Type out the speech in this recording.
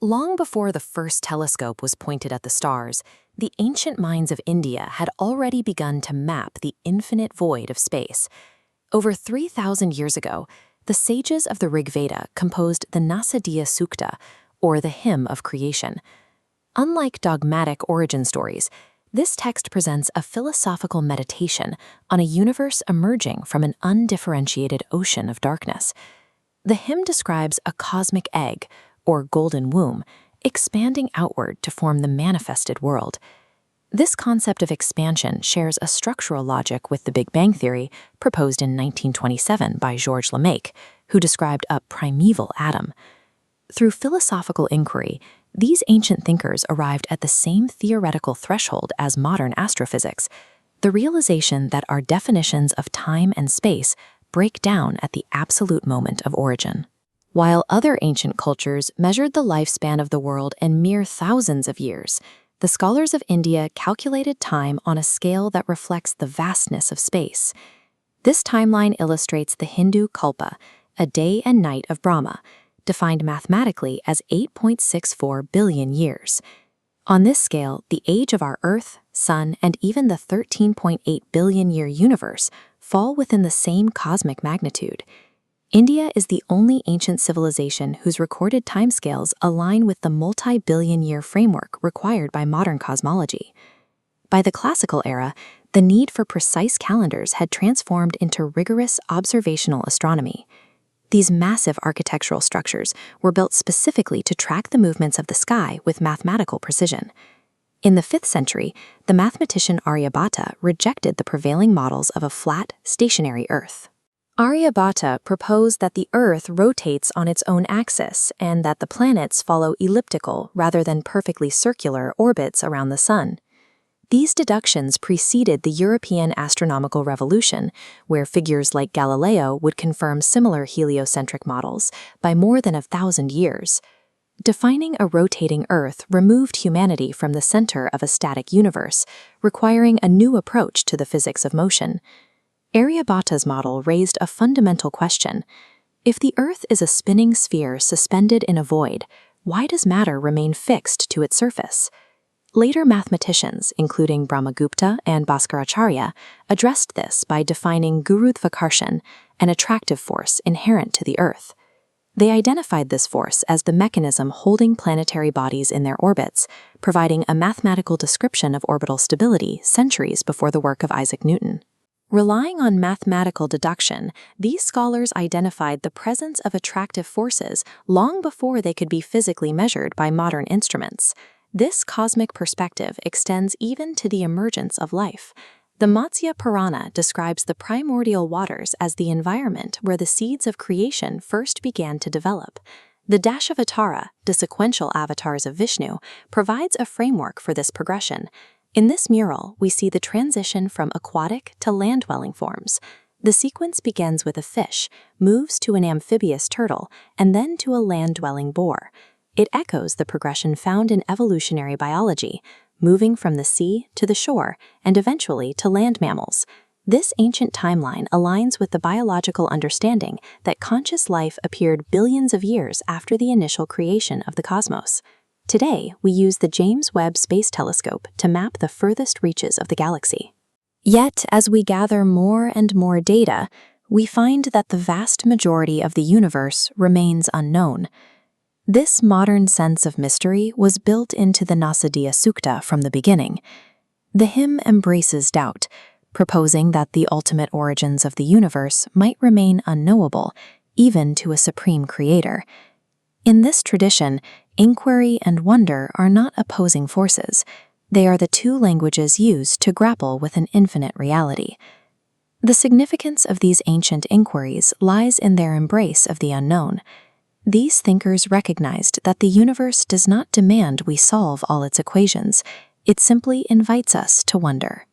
Long before the first telescope was pointed at the stars, the ancient minds of India had already begun to map the infinite void of space. Over 3,000 years ago, the sages of the Rig Veda composed the Nasadiya Sukta, or the Hymn of Creation. Unlike dogmatic origin stories, this text presents a philosophical meditation on a universe emerging from an undifferentiated ocean of darkness. The hymn describes a cosmic egg, or golden womb, expanding outward to form the manifested world. This concept of expansion shares a structural logic with the Big Bang theory proposed in 1927 by Georges Lemaitre, who described a primeval atom. Through philosophical inquiry, these ancient thinkers arrived at the same theoretical threshold as modern astrophysics, the realization that our definitions of time and space break down at the absolute moment of origin. While other ancient cultures measured the lifespan of the world in mere thousands of years, the scholars of India calculated time on a scale that reflects the vastness of space. This timeline illustrates the Hindu Kalpa, a day and night of Brahma, defined mathematically as 8.64 billion years. On this scale, the age of our Earth, Sun, and even the 13.8 billion-year universe fall within the same cosmic magnitude. India is the only ancient civilization whose recorded timescales align with the multi-billion-year framework required by modern cosmology. By the classical era, the need for precise calendars had transformed into rigorous observational astronomy. These massive architectural structures were built specifically to track the movements of the sky with mathematical precision. In the 5th century, the mathematician Aryabhata rejected the prevailing models of a flat, stationary Earth. Aryabhata proposed that the Earth rotates on its own axis and that the planets follow elliptical rather than perfectly circular orbits around the Sun. These deductions preceded the European astronomical revolution, where figures like Galileo would confirm similar heliocentric models by more than 1,000 years. Defining a rotating Earth removed humanity from the center of a static universe, requiring a new approach to the physics of motion. Aryabhata's model raised a fundamental question. If the Earth is a spinning sphere suspended in a void, why does matter remain fixed to its surface? Later mathematicians, including Brahmagupta and Bhaskaracharya, addressed this by defining Gurutvakarshan, an attractive force inherent to the Earth. They identified this force as the mechanism holding planetary bodies in their orbits, providing a mathematical description of orbital stability centuries before the work of Isaac Newton. Relying on mathematical deduction, these scholars identified the presence of attractive forces long before they could be physically measured by modern instruments. This cosmic perspective extends even to the emergence of life. The Matsya Purana describes the primordial waters as the environment where the seeds of creation first began to develop. The Dashavatara, the sequential avatars of Vishnu, provides a framework for this progression. In this mural, we see the transition from aquatic to land-dwelling forms. The sequence begins with a fish, moves to an amphibious turtle, and then to a land-dwelling boar. It echoes the progression found in evolutionary biology, moving from the sea to the shore and eventually to land mammals. This ancient timeline aligns with the biological understanding that conscious life appeared billions of years after the initial creation of the cosmos. Today, we use the James Webb Space Telescope to map the furthest reaches of the galaxy. Yet, as we gather more and more data, we find that the vast majority of the universe remains unknown. This modern sense of mystery was built into the Nasadiya Sukta from the beginning. The hymn embraces doubt, proposing that the ultimate origins of the universe might remain unknowable, even to a supreme creator. In this tradition, inquiry and wonder are not opposing forces. They are the two languages used to grapple with an infinite reality. The significance of these ancient inquiries lies in their embrace of the unknown. These thinkers recognized that the universe does not demand we solve all its equations. It simply invites us to wonder.